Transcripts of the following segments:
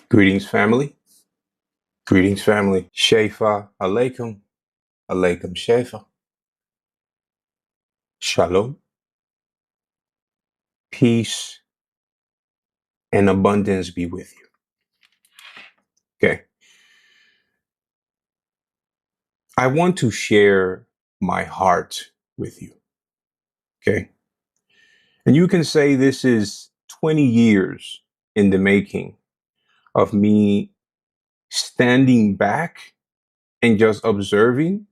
Greetings, family. Greetings, family. Shefa alaikum. Alaikum shefa. Shalom. Peace and abundance be with you. Okay. I want to share my heart with you. Okay. And you can say this is 20 years in the making of me standing back and just observing,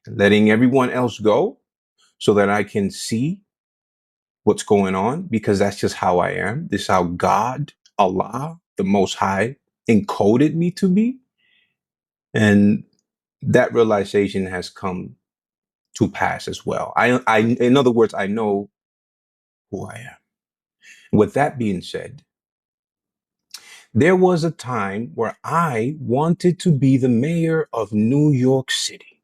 letting everyone else go so that I can see what's going on, because that's just how I am. This is how God, Allah, the Most High, encoded me to be. And that realization has come to pass as well. In other words, I know who I am. With that being said, there was a time where I wanted to be the mayor of New York City.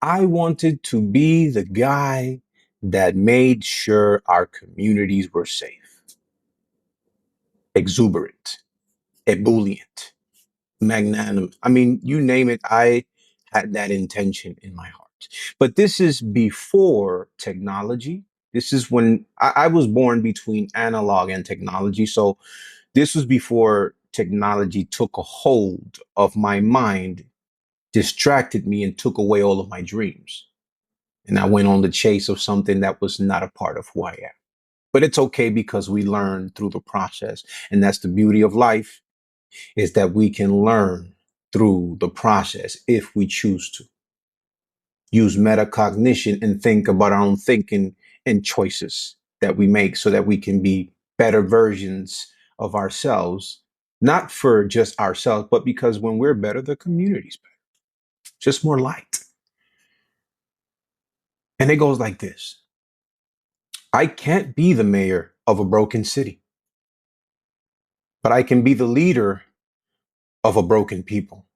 I wanted to be the guy that made sure our communities were safe, exuberant, ebullient, magnanimous. I mean, you name it, I had that intention in my heart. But this is before technology. This is when I was born between analog and technology. So this was before technology took a hold of my mind, distracted me, and took away all of my dreams. And I went on the chase of something that was not a part of who I am. But it's okay, because we learn through the process. And that's the beauty of life, is that we can learn through the process if we choose to use metacognition and think about our own thinking and choices that we make, so that we can be better versions of ourselves, not for just ourselves, but because when we're better, the community's better, just more light. And it goes like this: I can't be the mayor of a broken city, but I can be the leader of a broken people.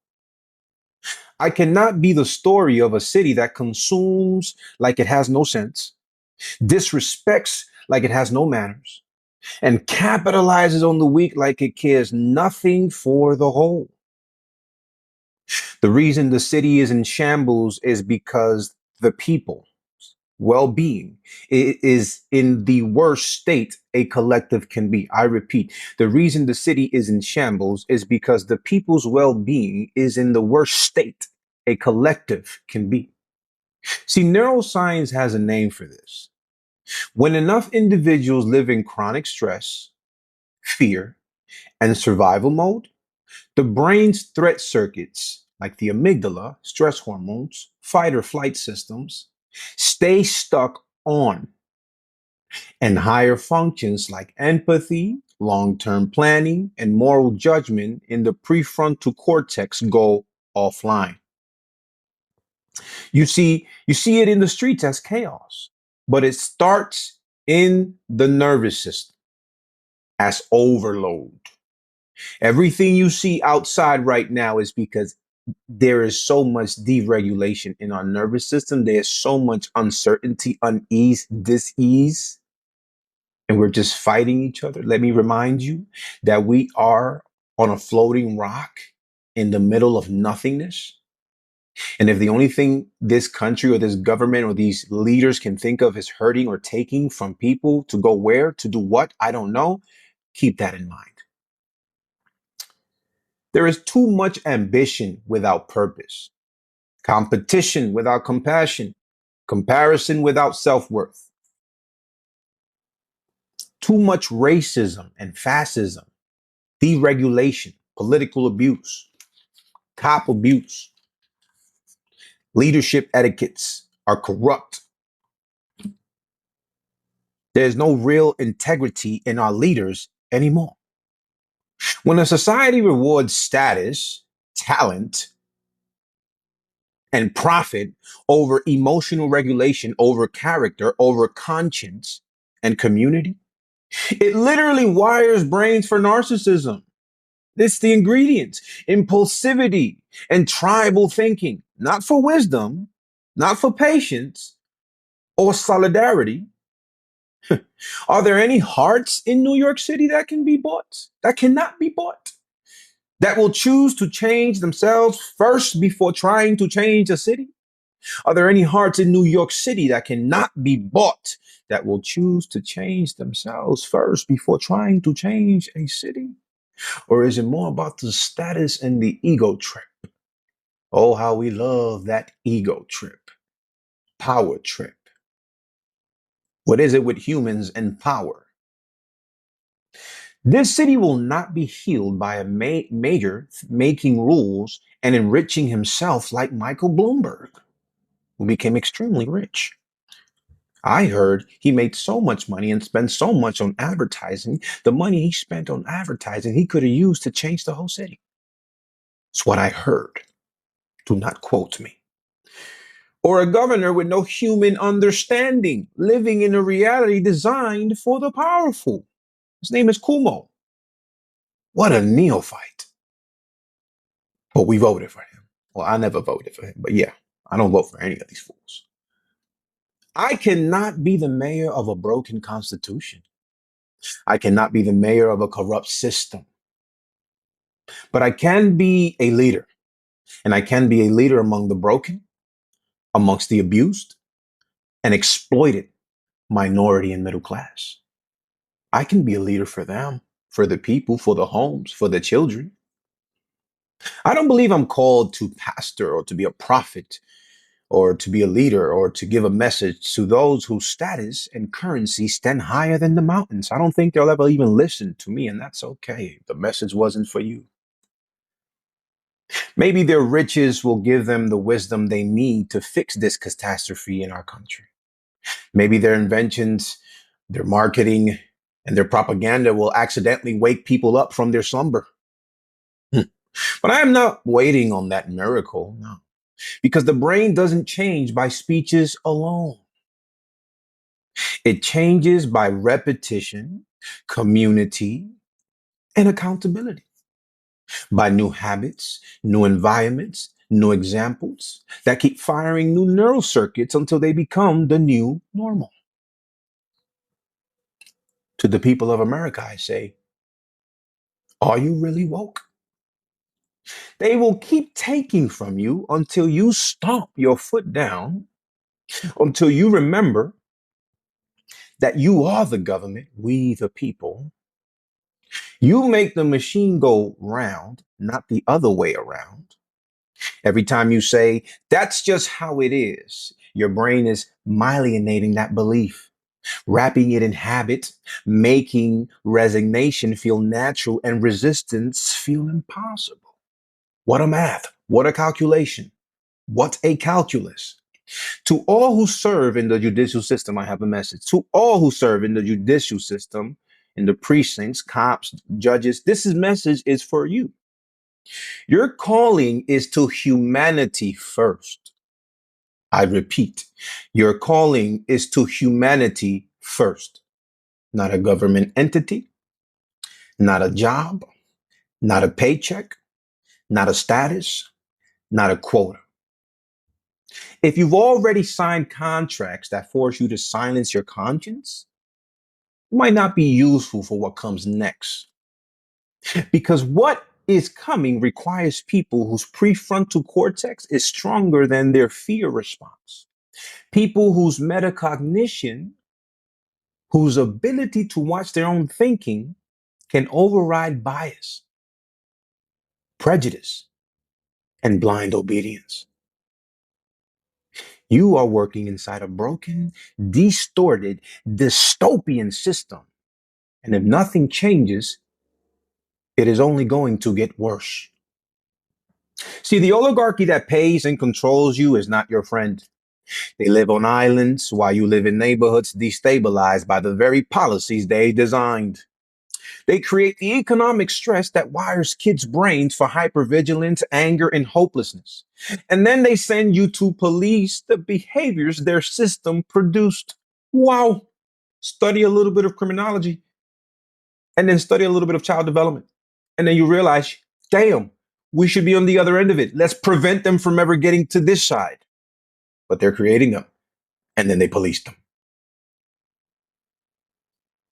I cannot be the story of a city that consumes like it has no sense, disrespects like it has no manners, and capitalizes on the weak like it cares nothing for the whole. The reason the city is in shambles is because the people well-being is in the worst state a collective can be. I repeat, the reason the city is in shambles is because the people's well-being is in the worst state a collective can be. See, neuroscience has a name for this. When enough individuals live in chronic stress, fear, and survival mode, the brain's threat circuits, like the amygdala, stress hormones, fight or flight systems, stay stuck on, and higher functions like empathy, long-term planning, and moral judgment in the prefrontal cortex go offline. You see it in the streets as chaos, but it starts in the nervous system as overload. Everything you see outside right now is because there is so much deregulation in our nervous system. There's so much uncertainty, unease, dis-ease, and we're just fighting each other. Let me remind you that we are on a floating rock in the middle of nothingness. And if the only thing this country or this government or these leaders can think of is hurting or taking from people to go where, to do what, I don't know, keep that in mind. There is too much ambition without purpose, competition without compassion, comparison without self-worth, too much racism and fascism, deregulation, political abuse, cop abuse, leadership etiquettes are corrupt. There's no real integrity in our leaders anymore. When a society rewards status, talent, and profit over emotional regulation, over character, over conscience and community, it literally wires brains for narcissism. It's the ingredients: impulsivity and tribal thinking, not for wisdom, not for patience or solidarity, Are there any hearts in New York City that can be bought? That cannot be bought? That will choose to change themselves first before trying to change a city? Are there any hearts in New York City that cannot be bought that will choose to change themselves first before trying to change a city? Or is it more about the status and the ego trip? Oh, how we love that ego trip, power trip. What is it with humans and power? This city will not be healed by a major making rules and enriching himself like Michael Bloomberg, who became extremely rich. I heard he made so much money and spent so much on advertising. The money he spent on advertising, he could have used to change the whole city. It's what I heard. Do not quote me. Or a governor with no human understanding, living in a reality designed for the powerful. His name is Kumo. What a neophyte. But we voted for him. Well, I never voted for him, but yeah, I don't vote for any of these fools. I cannot be the mayor of a broken constitution. I cannot be the mayor of a corrupt system. But I can be a leader, and I can be a leader among the broken, amongst the abused, and exploited minority and middle class. I can be a leader for them, for the people, for the homes, for the children. I don't believe I'm called to pastor or to be a prophet or to be a leader or to give a message to those whose status and currency stand higher than the mountains. I don't think they'll ever even listen to me, and that's okay. The message wasn't for you. Maybe their riches will give them the wisdom they need to fix this catastrophe in our country. Maybe their inventions, their marketing, and their propaganda will accidentally wake people up from their slumber. But I am not waiting on that miracle, no, because the brain doesn't change by speeches alone. It changes by repetition, community, and accountability, by new habits, new environments, new examples that keep firing new neural circuits until they become the new normal. To the people of America, I say, are you really woke? They will keep taking from you until you stomp your foot down, until you remember that you are the government, we the people. You make the machine go round, not the other way around. Every time you say, that's just how it is, your brain is myelinating that belief, wrapping it in habit, making resignation feel natural and resistance feel impossible. What a math, what a calculation, what a calculus. To all who serve in the judicial system, I have a message. To all who serve in the judicial system, in the precincts, cops, judges, message is for you. Your calling is to humanity first. I repeat, your calling is to humanity first, not a government entity, not a job, not a paycheck, not a status, not a quota. If you've already signed contracts that force you to silence your conscience, it might not be useful for what comes next. Because what is coming requires people whose prefrontal cortex is stronger than their fear response. People whose metacognition, whose ability to watch their own thinking can override bias, prejudice, and blind obedience. You are working inside a broken, distorted, dystopian system. And if nothing changes, it is only going to get worse. See, the oligarchy that pays and controls you is not your friend. They live on islands while you live in neighborhoods destabilized by the very policies they designed. They create the economic stress that wires kids' brains for hypervigilance, anger, and hopelessness. And then they send you to police the behaviors their system produced. Wow. Study a little bit of criminology and then study a little bit of child development. And then you realize, damn, we should be on the other end of it. Let's prevent them from ever getting to this side. But they're creating them and then they police them.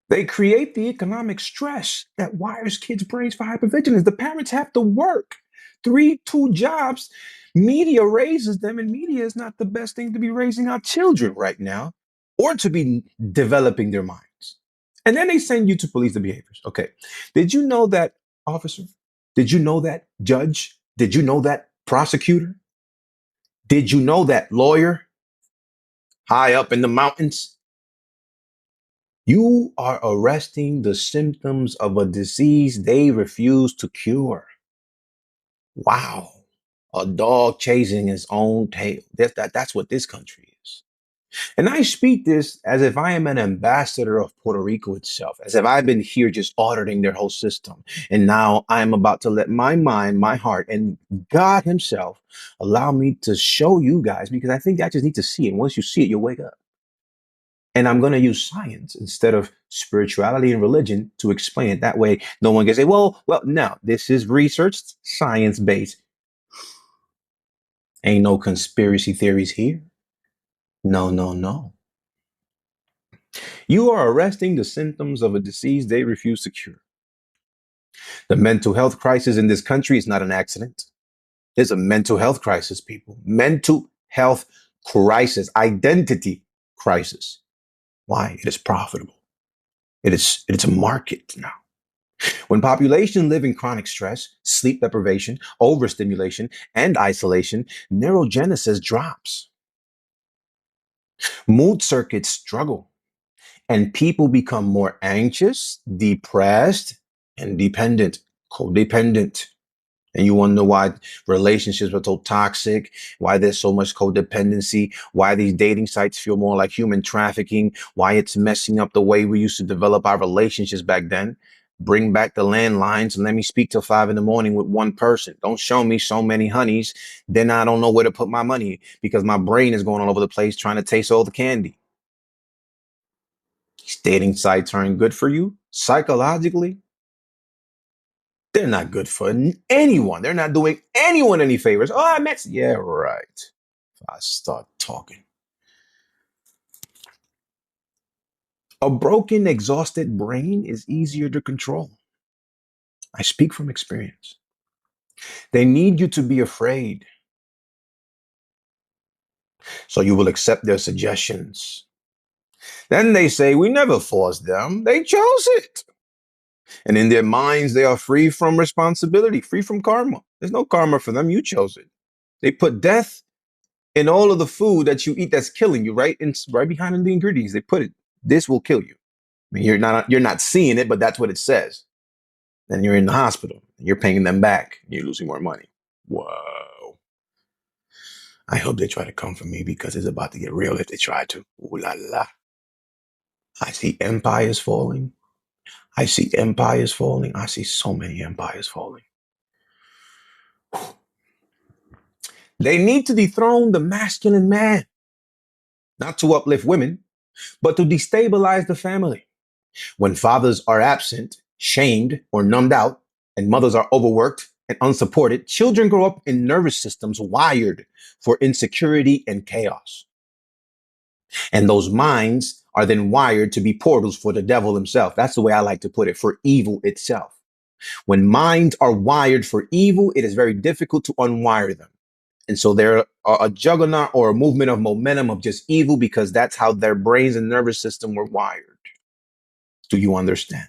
They create the economic stress that wires kids' brains for hypervigilance. The parents have to work two jobs. Media raises them, and media is not the best thing to be raising our children right now or to be developing their minds. And then they send you to police the behaviors. Okay. Did you know that, officer? Did you know that, judge? Did you know that, prosecutor? Did you know that, lawyer? High up in the mountains? You are arresting the symptoms of a disease they refuse to cure. Wow. A dog chasing its own tail. That's what this country is. And I speak this as if I am an ambassador of Puerto Rico itself, as if I've been here just auditing their whole system. And now I'm about to let my mind, my heart, and God Himself allow me to show you guys, because I think I just need to see it. Once you see it, you'll wake up. And I'm going to use science instead of spirituality and religion to explain it. That way, no one can say, well, no, this is researched, science based. Ain't no conspiracy theories here. No, no, no. You are arresting the symptoms of a disease they refuse to cure. The mental health crisis in this country is not an accident. There's a mental health crisis, people. Mental health crisis, identity crisis. Why? It is profitable. It's a market now. When population live in chronic stress, sleep deprivation, overstimulation, and isolation, neurogenesis drops. Mood circuits struggle, and people become more anxious, depressed, and dependent, codependent. And you wonder why relationships are so toxic, why there's so much codependency, why these dating sites feel more like human trafficking, why it's messing up the way we used to develop our relationships back then. Bring back the landlines and let me speak till 5 a.m. with one person. Don't show me so many honeys. Then I don't know where to put my money because my brain is going all over the place trying to taste all the candy. These dating sites aren't good for you psychologically. They're not good for anyone. They're not doing anyone any favors. Oh, I met. Yeah, right. I start talking. A broken, exhausted brain is easier to control. I speak from experience. They need you to be afraid, so you will accept their suggestions. Then they say, we never forced them. They chose it. And in their minds, they are free from responsibility, free from karma. There's no karma for them. You chose it. They put death in all of the food that you eat that's killing you, right? And right behind in the ingredients, they put it. This will kill you. I mean, you're not seeing it, but that's what it says. Then you're in the hospital. You're paying them back. And you're losing more money. Whoa. I hope they try to come for me because it's about to get real if they try to. Ooh la la. I see empires falling. I see empires falling. I see so many empires falling. They need to dethrone the masculine man, not to uplift women, but to destabilize the family. When fathers are absent, shamed, or numbed out, and mothers are overworked and unsupported, children grow up in nervous systems wired for insecurity and chaos. And those minds are then wired to be portals for the devil himself. That's the way I like to put it, for evil itself. When minds are wired for evil, it is very difficult to unwire them. And so they're a juggernaut or a movement of momentum of just evil because that's how their brains and nervous system were wired. Do you understand?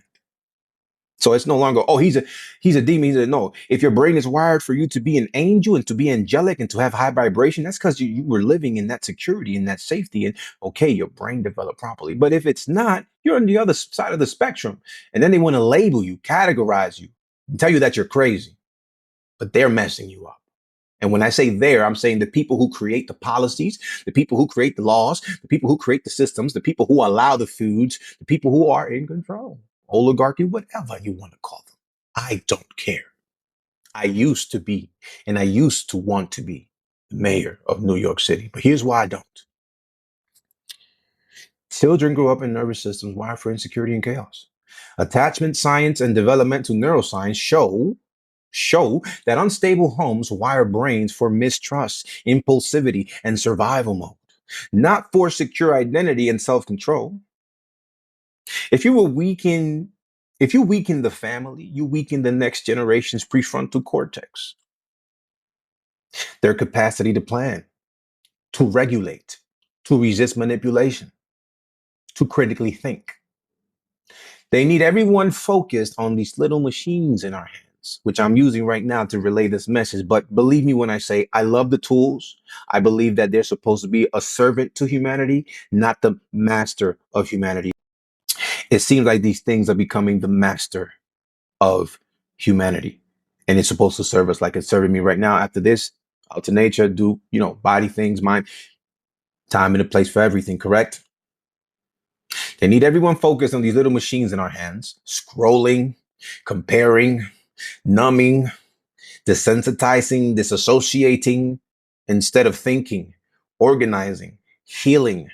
So it's no longer, oh, he's a demon. No, if your brain is wired for you to be an angel and to be angelic and to have high vibration, that's because you were living in that security and that safety. And okay, your brain developed properly. But if it's not, you're on the other side of the spectrum. And then they want to label you, categorize you, and tell you that you're crazy. But they're messing you up. And when I say there, I'm saying the people who create the policies, the people who create the laws, the people who create the systems, the people who allow the foods, the people who are in control, oligarchy, whatever you want to call them. I don't care. I used to be, and I used to want to be the mayor of New York City. But here's why I don't. Children grow up in nervous systems wired for insecurity and chaos. Attachment science and developmental neuroscience show that unstable homes wire brains for mistrust, impulsivity, and survival mode, not for secure identity and self-control. If you will weaken, if you weaken the family, you weaken the next generation's prefrontal cortex, their capacity to plan, to regulate, to resist manipulation, to critically think. They need everyone focused on these little machines in our hands, which I'm using right now to relay this message. But believe me when I say I love the tools. I believe that they're supposed to be a servant to humanity, not the master of humanity. It seems like these things are becoming the master of humanity. And it's supposed to serve us like it's serving me right now. After this, out to nature, do, body things, mind, time and a place for everything, correct? They need everyone focused on these little machines in our hands, scrolling, comparing, numbing, desensitizing, disassociating, instead of thinking, organizing, healing,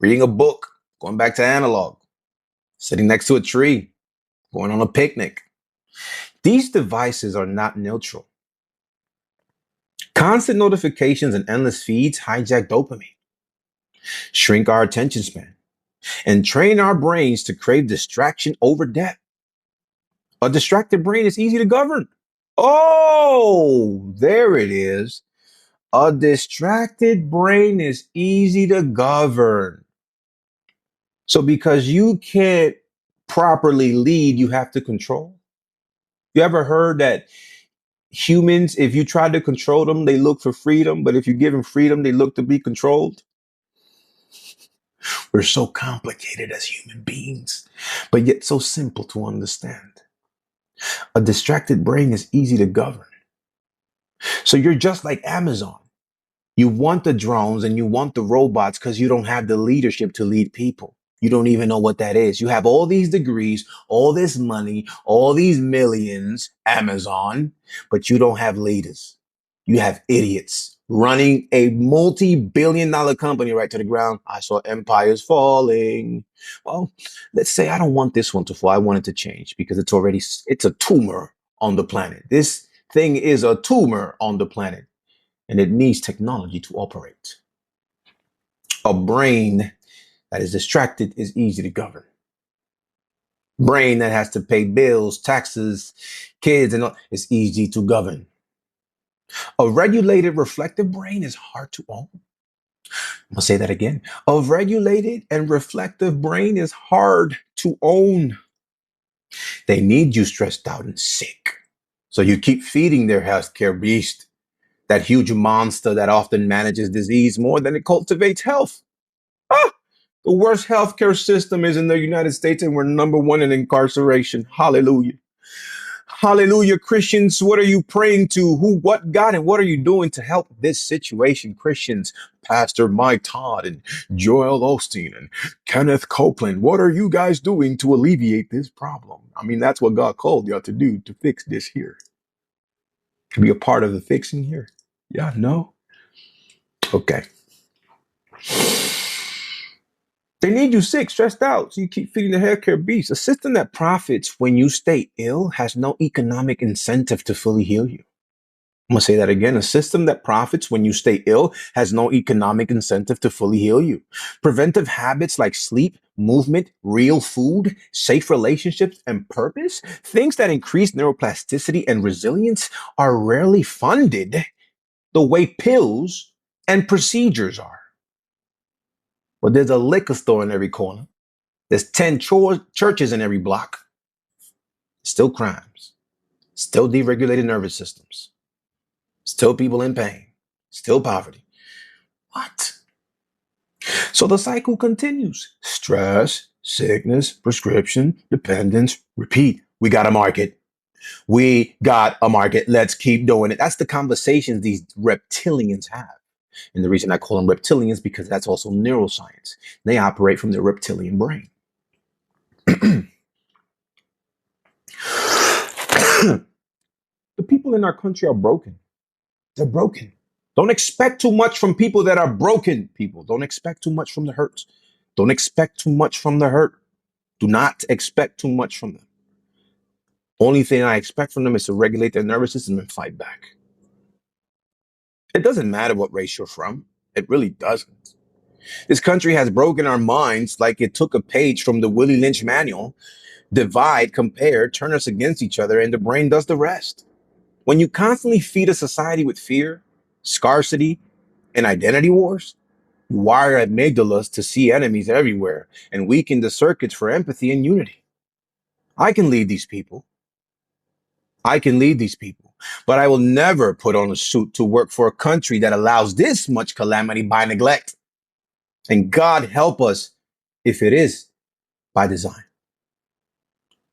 reading a book, going back to analog, sitting next to a tree, going on a picnic. These devices are not neutral. Constant notifications and endless feeds hijack dopamine, shrink our attention span, and train our brains to crave distraction over depth. A distracted brain is easy to govern. Oh, there it is. A distracted brain is easy to govern. So because you can't properly lead, you have to control. You ever heard that humans, if you try to control them, they look for freedom, but if you give them freedom, they look to be controlled? We're so complicated as human beings, but yet so simple to understand. A distracted brain is easy to govern. So you're just like Amazon. You want the drones and you want the robots because you don't have the leadership to lead people. You don't even know what that is. You have all these degrees, all this money, all these millions, Amazon, but you don't have leaders. You have idiots running a multi-billion-dollar company right to the ground. I saw empires falling. Well, let's say I don't want this one to fall. I want it to change because it's a tumor on the planet. This thing is a tumor on the planet and it needs technology to operate. A brain that is distracted is easy to govern. Brain that has to pay bills, taxes, kids, and all is easy to govern. A regulated, reflective brain is hard to own. I'm gonna say that again. A regulated and reflective brain is hard to own. They need you stressed out and sick. So you keep feeding their healthcare beast, that huge monster that often manages disease more than it cultivates health. Ah, the worst healthcare system is in the United States, and we're number one in incarceration. Hallelujah. Hallelujah. Christians, what are you praying to? Who, what God, and what are you doing to help this situation? Christians, Pastor Mike Todd and Joel Osteen and Kenneth Copeland, what are you guys doing to alleviate this problem? I mean, that's what God called y'all to do, to fix this here, to be a part of the fixing here. Yeah, no? Okay. They need you sick, stressed out, so you keep feeding the healthcare beast. A system that profits when you stay ill has no economic incentive to fully heal you. I'm going to say that again. A system that profits when you stay ill has no economic incentive to fully heal you. Preventive habits like sleep, movement, real food, safe relationships, and purpose, things that increase neuroplasticity and resilience, are rarely funded the way pills and procedures are. But there's a liquor store in every corner. There's 10 churches in every block. Still crimes. Still deregulated nervous systems. Still people in pain. Still poverty. What? So the cycle continues. Stress, sickness, prescription, dependence, repeat. We got a market. We got a market. Let's keep doing it. That's the conversations these reptilians have. And the reason I call them reptilians because that's also neuroscience. They operate from the reptilian brain. The people in our country are broken. They're broken. Don't expect too much from people that are broken people. Don't expect too much from the hurt. Don't expect too much from the hurt. Do not expect too much from them. Only thing I expect from them is to regulate their nervous system and fight back. It doesn't matter what race you're from. It really doesn't. This country has broken our minds like it took a page from the Willie Lynch manual. Divide, compare, turn us against each other, and the brain does the rest. When you constantly feed a society with fear, scarcity, and identity wars, you wire amygdalas to see enemies everywhere and weaken the circuits for empathy and unity. I can lead these people. I can lead these people, but I will never put on a suit to work for a country that allows this much calamity by neglect. And God help us if it is by design,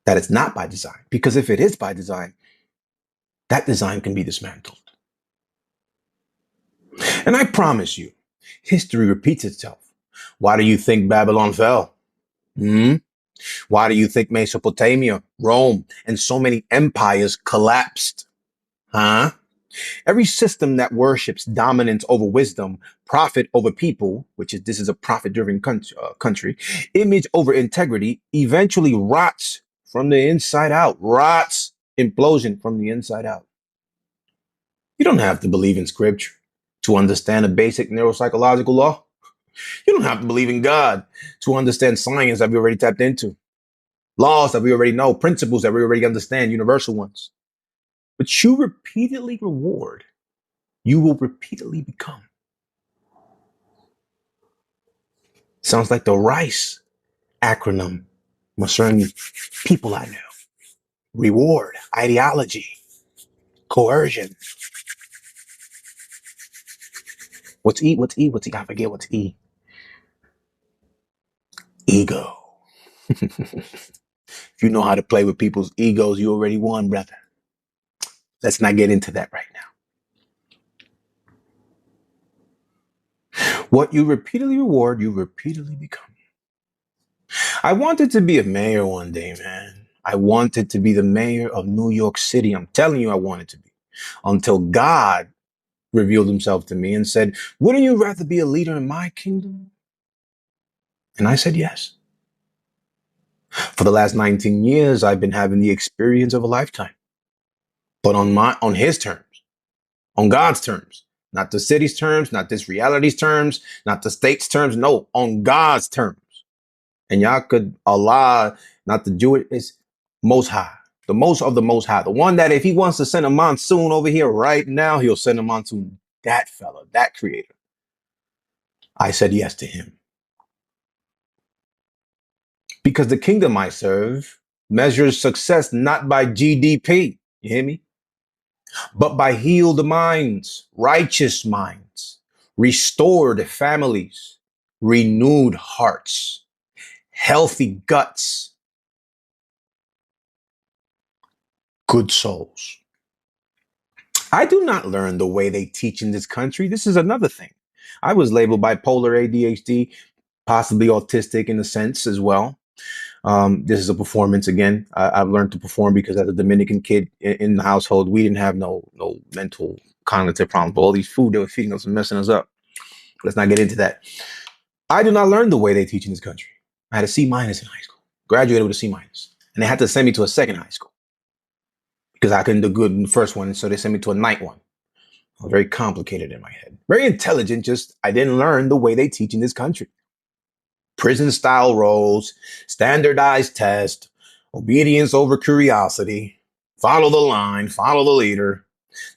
that it's not by design. Because if it is by design, that design can be dismantled. And I promise you, history repeats itself. Why do you think Babylon fell? Hmm? Why do you think Mesopotamia, Rome, and so many empires collapsed? Huh? Every system that worships dominance over wisdom, profit over people, which is this is a profit-driven country, image over integrity, eventually rots from the inside out. Rots, implosion from the inside out. You don't have to believe in scripture to understand a basic neuropsychological law. You don't have to believe in God to understand science that we already tapped into, laws that we already know, principles that we already understand, universal ones. But you repeatedly reward, you will repeatedly become. Sounds like the RICE acronym concerning people I know. Reward, ideology, coercion. What's E? What's E? What's E? I forget what's E. Ego. If you know how to play with people's egos, you already won, brother. Let's not get into that right now. What you repeatedly reward, you repeatedly become. I wanted to be a mayor one day, man. I wanted to be the mayor of New York City. I'm telling you, I wanted to be. Until God revealed himself to me and said, wouldn't you rather be a leader in my kingdom? And I said, yes. For the last 19 years, I've been having the experience of a lifetime, but on his terms, on God's terms, not the city's terms, not this reality's terms, not the state's terms. No, on God's terms. And y'all could Allah, not the Jewish, it's most high, the most of the most high, the one that if he wants to send a monsoon over here right now, he'll send a monsoon. That fella, that creator. I said yes to him. Because the kingdom I serve measures success not by GDP, you hear me? But by healed minds, righteous minds, restored families, renewed hearts, healthy guts, good souls. I do not learn the way they teach in this country. This is another thing. I was labeled bipolar, ADHD, possibly autistic in a sense as well. This is a performance again. I've learned to perform because as a Dominican kid in the household, we didn't have no mental cognitive problems. But all these food they were feeding us and messing us up. Let's not get into that. I did not learn the way they teach in this country. I had a C minus in high school, graduated with a C minus, and they had to send me to a second high school because I couldn't do good in the first one, and so they sent me to a night one. I was very complicated in my head, very intelligent. Just I didn't learn the way they teach in this country. Prison style roles, standardized test, obedience over curiosity, follow the line, follow the leader.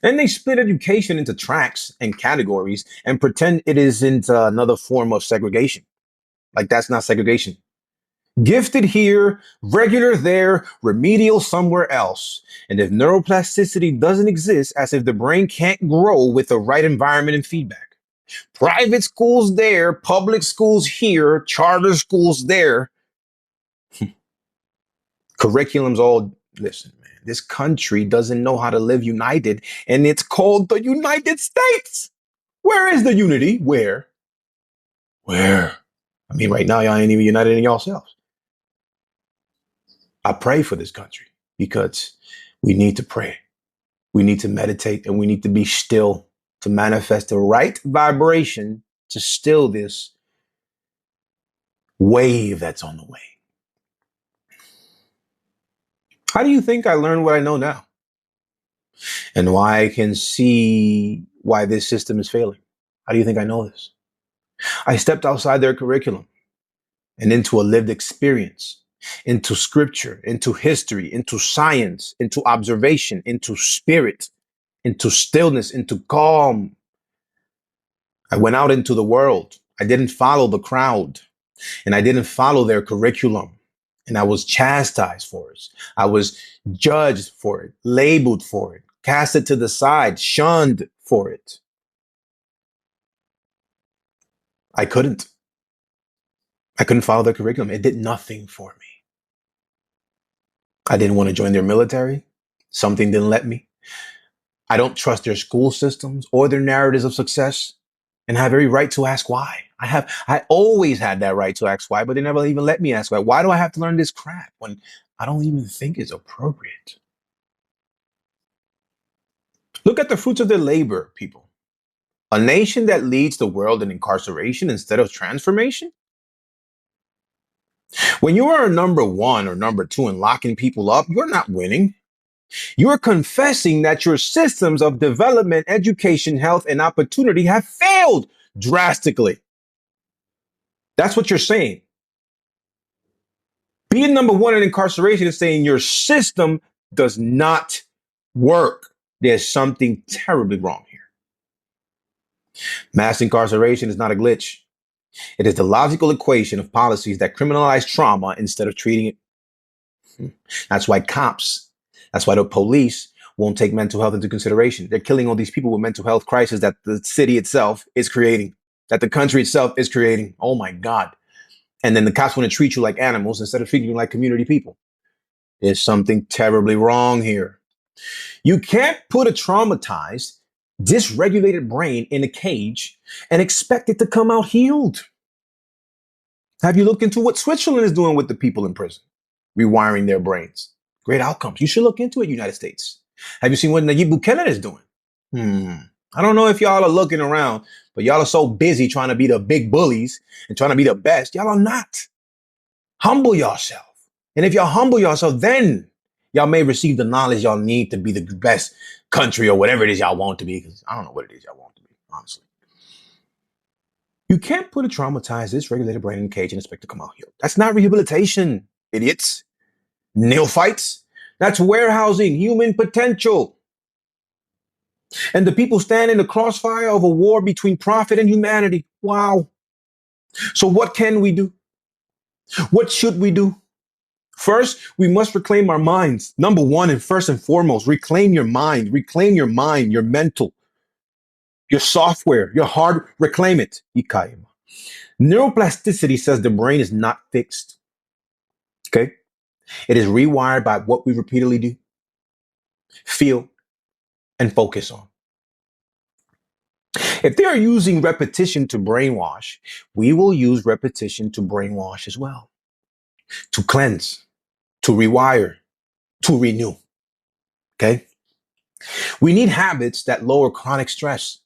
Then they split education into tracks and categories and pretend it isn't another form of segregation. Like that's not segregation. Gifted here, regular there, remedial somewhere else. And if neuroplasticity doesn't exist, as if the brain can't grow with the right environment and feedback. Private schools there, public schools here, charter schools there. Curriculums all, listen, man, this country doesn't know how to live united, and it's called the United States. Where is the unity? Where? Where? I mean, right now, y'all ain't even united in yourselves. I pray for this country because we need to pray. We need to meditate and we need to be still to manifest the right vibration to still this wave that's on the way. How do you think I learned what I know now? And why I can see why this system is failing? How do you think I know this? I stepped outside their curriculum and into a lived experience, into scripture, into history, into science, into observation, into spirit, into stillness, into calm. I went out into the world. I didn't follow the crowd and I didn't follow their curriculum. And I was chastised for it. I was judged for it, labeled for it, casted to the side, shunned for it. I couldn't. I couldn't follow their curriculum. It did nothing for me. I didn't want to join their military. Something didn't let me. I don't trust their school systems or their narratives of success. And I have every right to ask why. I always had that right to ask why, but they never even let me ask why. Why do I have to learn this crap when I don't even think it's appropriate? Look at the fruits of their labor, people. A nation that leads the world in incarceration instead of transformation? When you are number one or number two in locking people up, you're not winning. You're confessing that your systems of development, education, health, and opportunity have failed drastically. That's what you're saying. Being number one in incarceration is saying your system does not work. There's something terribly wrong here. Mass incarceration is not a glitch. It is the logical equation of policies that criminalize trauma instead of treating it. That's why that's why the police won't take mental health into consideration. They're killing all these people with mental health crisis that the city itself is creating, that the country itself is creating. Oh my God. And then the cops want to treat you like animals instead of treating you like community people. There's something terribly wrong here. You can't put a traumatized, dysregulated brain in a cage and expect it to come out healed. Have you looked into what Switzerland is doing with the people in prison? Rewiring their brains. Great outcomes. You should look into it, United States. Have you seen what Nayib Bukele is doing? I don't know if y'all are looking around, but y'all are so busy trying to be the big bullies and trying to be the best. Y'all are not. Humble yourself. And if y'all humble yourself, then y'all may receive the knowledge y'all need to be the best country or whatever it is y'all want to be. Because I don't know what it is y'all want to be, honestly. You can't put a traumatized, dysregulated brain in a cage and expect to come out healed. That's not rehabilitation, idiots. Neophytes. That's warehousing human potential. And the people stand in the crossfire of a war between profit and humanity. Wow. So what can we do? What should we do? First, we must reclaim our minds. Number one, and first and foremost, reclaim your mind, your mental, your software, your hard, reclaim it. Neuroplasticity says the brain is not fixed. Okay. It is rewired by what we repeatedly do, feel, and focus on. If they are using repetition to brainwash, we will use repetition to brainwash as well, to cleanse, to rewire, to renew. Okay. We need habits that lower chronic stress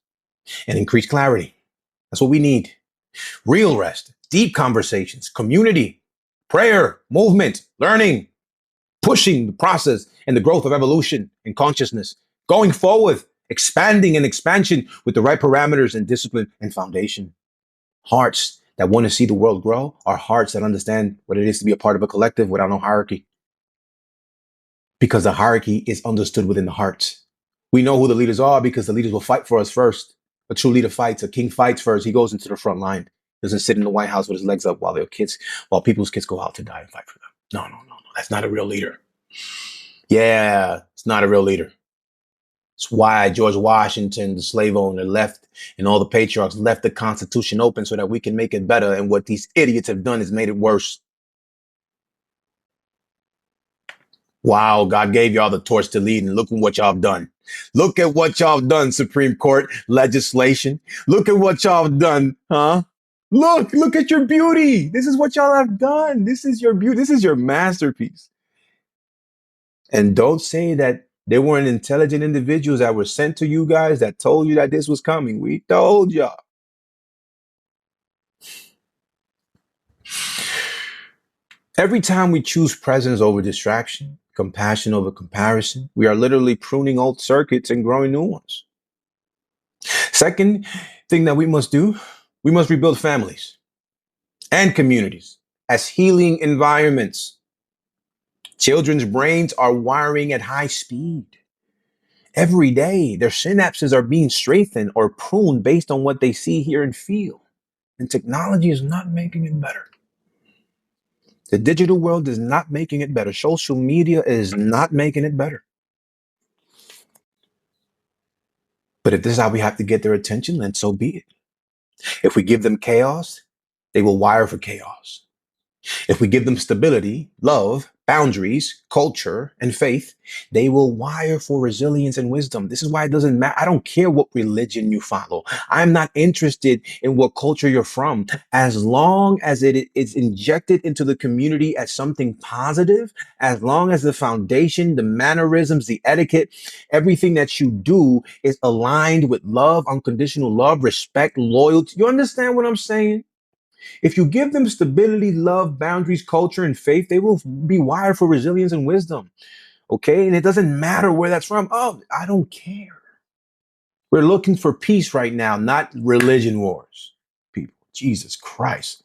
and increase clarity. That's what we need. Real rest, deep conversations, community, prayer, movement, learning, pushing the process and the growth of evolution and consciousness, going forward, expanding and expansion with the right parameters and discipline and foundation. Hearts that want to see the world grow are hearts that understand what it is to be a part of a collective without no hierarchy. Because the hierarchy is understood within the hearts. We know who the leaders are because the leaders will fight for us first. A true leader fights. A king fights first. He goes into the front line. Doesn't sit in the White House with his legs up while people's kids go out to die and fight for them. No. That's not a real leader. Yeah, it's not a real leader. It's why George Washington, the slave owner, left, and all the patriarchs left the Constitution open so that we can make it better. And what these idiots have done is made it worse. Wow, God gave y'all the torch to lead, and look at what y'all have done. Look at what y'all have done, Supreme Court legislation. Look at what y'all have done, huh? Look at your beauty. This is what y'all have done. This is your beauty. This is your masterpiece. And don't say that there weren't intelligent individuals that were sent to you guys that told you that this was coming. We told y'all. Every time we choose presence over distraction, compassion over comparison, we are literally pruning old circuits and growing new ones. Second thing that we must do We must rebuild families and communities as healing environments. Children's brains are wiring at high speed. Every day, their synapses are being strengthened or pruned based on what they see, hear, and feel. And technology is not making it better. The digital world is not making it better. Social media is not making it better. But if this is how we have to get their attention, then so be it. If we give them chaos, they will wire for chaos. If we give them stability, love, boundaries, culture, and faith, they will wire for resilience and wisdom. This is why it doesn't matter. I don't care what religion you follow. I'm not interested in what culture you're from. As long as it is injected into the community as something positive, as long as the foundation, the mannerisms, the etiquette, everything that you do is aligned with love, unconditional love, respect, loyalty. You understand what I'm saying? If you give them stability, love, boundaries, culture, and faith, they will be wired for resilience and wisdom. Okay. And it doesn't matter where that's from. Oh, I don't care. We're looking for peace right now, not religion wars. People, Jesus Christ.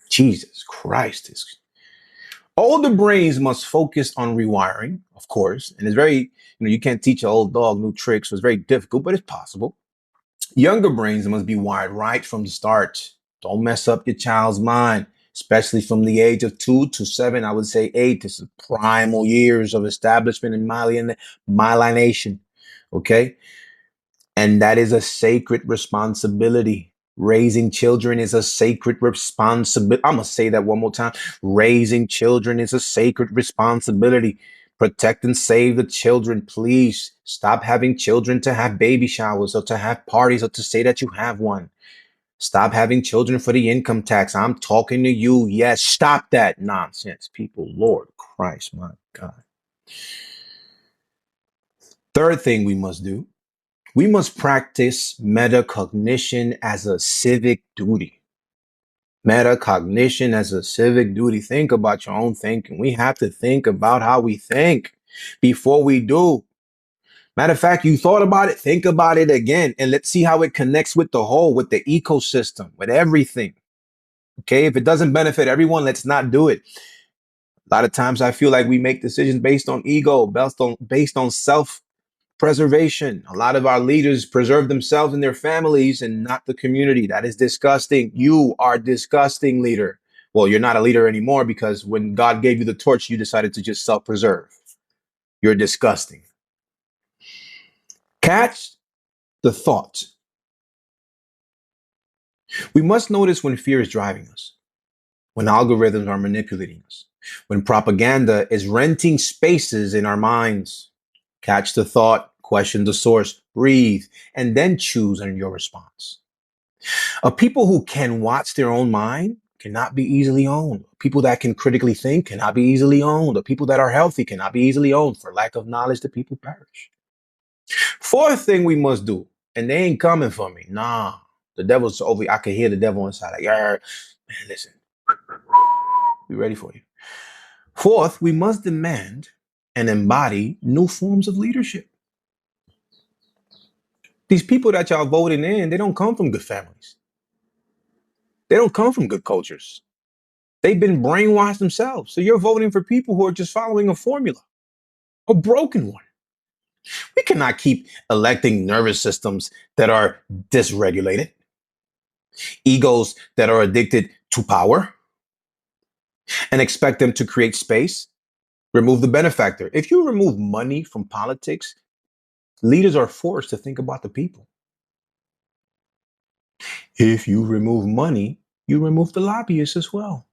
Jesus Christ. Older brains must focus on rewiring, of course. And it's very, you can't teach an old dog new tricks. So it's very difficult, but it's possible. Younger brains must be wired right from the start. Don't mess up your child's mind, especially from the age of 2 to 7. I would say 8. This is primal years of establishment and myelination. Okay. And that is a sacred responsibility. Raising children is a sacred responsibility. I'm going to say that one more time. Raising children is a sacred responsibility. Protect and save the children, please. Stop having children to have baby showers or to have parties or to say that you have one. Stop having children for the income tax. I'm talking to you. Yes, stop that nonsense, people. Lord Christ, my God. Third thing we must do, we must practice metacognition as a civic duty. Metacognition as a civic duty. Think about your own thinking. We have to think about how we think before we do. Matter of fact, you thought about it, think about it again, and let's see how it connects with the whole, with the ecosystem, with everything. Okay, if it doesn't benefit everyone, let's not do it. A lot of times I feel like we make decisions based on ego, based on self-preservation. A lot of our leaders preserve themselves and their families and not the community. That is disgusting. You are disgusting, leader. Well, you're not a leader anymore because when God gave you the torch, you decided to just self-preserve. You're disgusting. Catch the thought. We must notice when fear is driving us, when algorithms are manipulating us, when propaganda is renting spaces in our minds. Catch the thought, question the source, breathe, and then choose on your response. A people who can watch their own mind cannot be easily owned. People that can critically think cannot be easily owned. The people that are healthy cannot be easily owned. For lack of knowledge, the people perish. Fourth thing we must do, and they ain't coming for me. Nah, the devil's over. I can hear the devil inside. Like, man, listen, we ready for you. Fourth, we must demand and embody new forms of leadership. These people that y'all voting in, they don't come from good families. They don't come from good cultures. They've been brainwashed themselves. So you're voting for people who are just following a formula, a broken one. We cannot keep electing nervous systems that are dysregulated, egos that are addicted to power, and expect them to create space. Remove the benefactor. If you remove money from politics, leaders are forced to think about the people. If you remove money, you remove the lobbyists as well.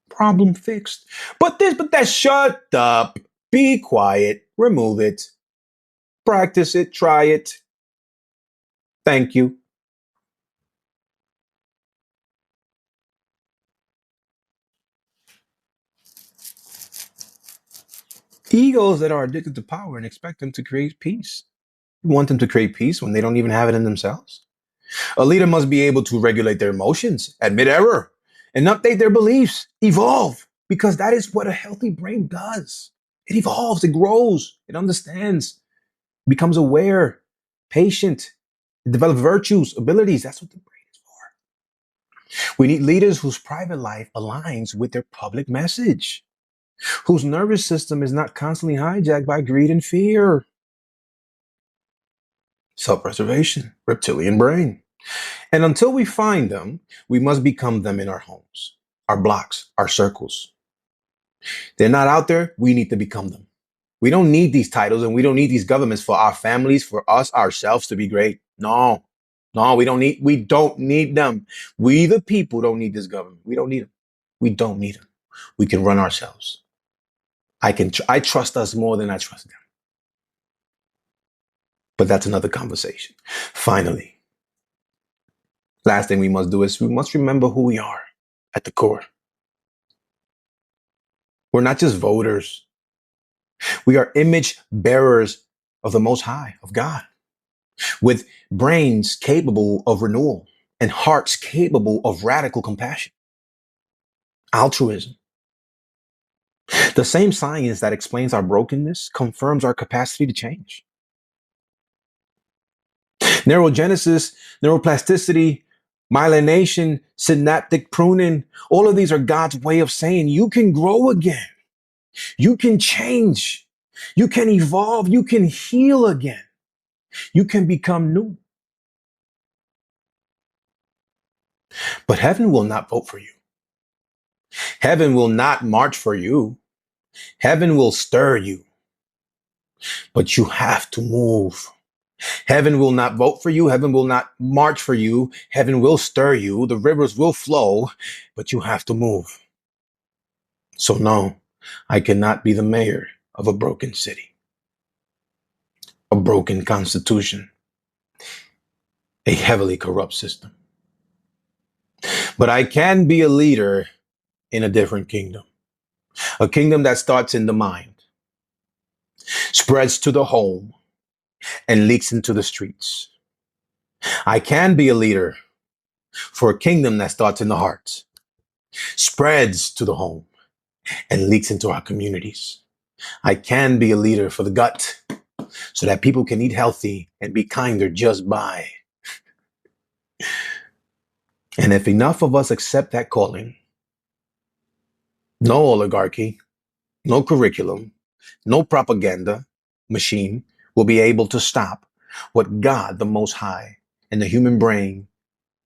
Problem fixed. But that, shut up. Be quiet. Remove it. Practice it. Try it. Thank you. Egos that are addicted to power and expect them to create peace. You want them to create peace when they don't even have it in themselves? A leader must be able to regulate their emotions, admit error, and update their beliefs, evolve, because that is what a healthy brain does. It evolves, it grows, it understands, becomes aware, patient, it develops virtues, abilities. That's what the brain is for. We need leaders whose private life aligns with their public message, whose nervous system is not constantly hijacked by greed and fear. Self-preservation, reptilian brain. And until we find them, we must become them in our homes, our blocks, our circles. They're not out there. We need to become them. We don't need these titles and we don't need these governments for our families, for us, ourselves to be great. No, no, we don't need them. We, the people, don't need this government. We don't need them. We don't need them. We can run ourselves. I trust us more than I trust them. But that's another conversation. Finally, last thing we must do is we must remember who we are at the core. We're not just voters. We are image bearers of the Most High, of God, with brains capable of renewal and hearts capable of radical compassion, altruism. The same science that explains our brokenness confirms our capacity to change. Neurogenesis, neuroplasticity, myelination, synaptic pruning, all of these are God's way of saying you can grow again. You can change. You can evolve. You can heal again. You can become new. But heaven will not vote for you. Heaven will not march for you. Heaven will stir you. But you have to move. Heaven will not vote for you. Heaven will not march for you. Heaven will stir you. The rivers will flow, but you have to move. So no, I cannot be the mayor of a broken city, a broken constitution, a heavily corrupt system. But I can be a leader in a different kingdom, a kingdom that starts in the mind, spreads to the home, and leaks into the streets. I can be a leader for a kingdom that starts in the heart, spreads to the home, and leaks into our communities. I can be a leader for the gut so that people can eat healthy and be kinder just by. And if enough of us accept that calling, no oligarchy, no curriculum, no propaganda machine will be able to stop what God, the Most High, and the human brain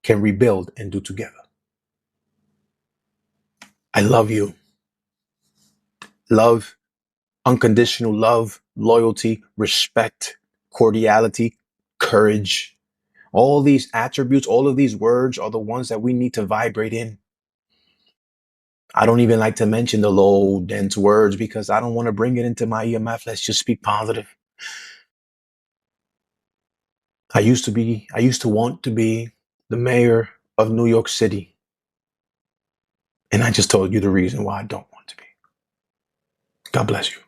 can rebuild and do together. I love you. Love, unconditional love, loyalty, respect, cordiality, courage. All these attributes, all of these words are the ones that we need to vibrate in. I don't even like to mention the low, dense words because I don't want to bring it into my EMF. Let's just speak positive. I used to want to be the mayor of New York City. And I just told you the reason why I don't want to be. God bless you.